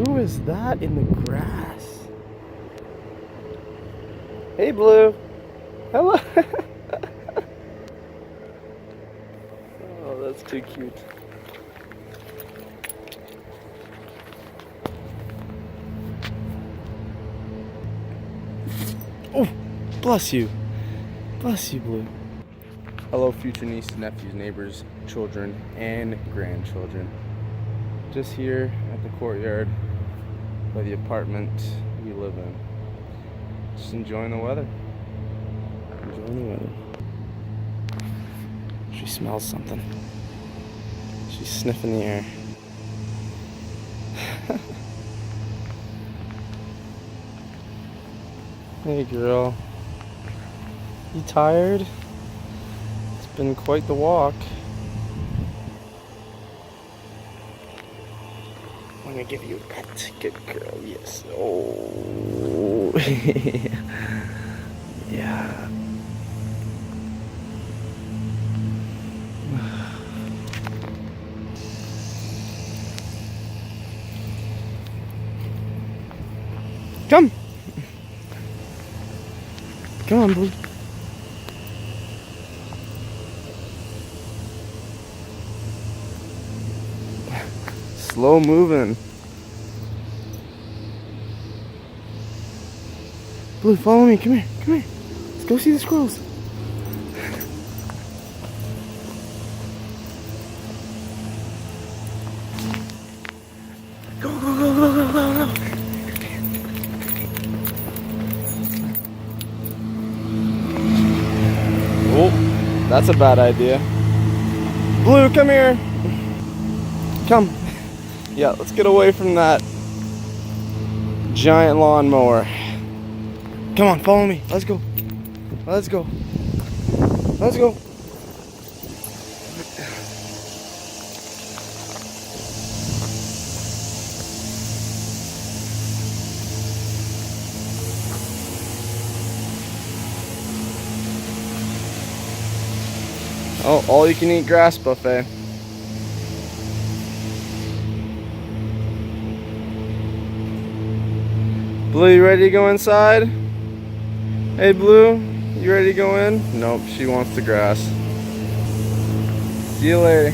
Who is that in the grass? Hey, Blue. Hello. Oh, that's too cute. Oh, bless you. Bless you, Blue. Hello, future nieces, nephews, neighbors, children, and grandchildren. Just here at the courtyard by the apartment we live in. Just enjoying the weather. Enjoying the weather. She smells something. She's sniffing the air. Hey, girl. You tired? It's been quite the walk. I'm gonna give you a pet. Good girl, yes. Oh. Yeah. Come. Come on, Blue. Slow moving. Blue, follow me. Come here. Come here. Let's go see the squirrels. Go, go, go, go, go, go, go. Oh, that's a bad idea. Blue, come here. Come. Yeah, let's get away from that giant lawnmower. Come on, follow me. Let's go. Let's go. Let's go. Oh, all you can eat grass buffet. Blue, you ready to go inside? Hey, Blue, you ready to go in? Nope, she wants the grass. See you later.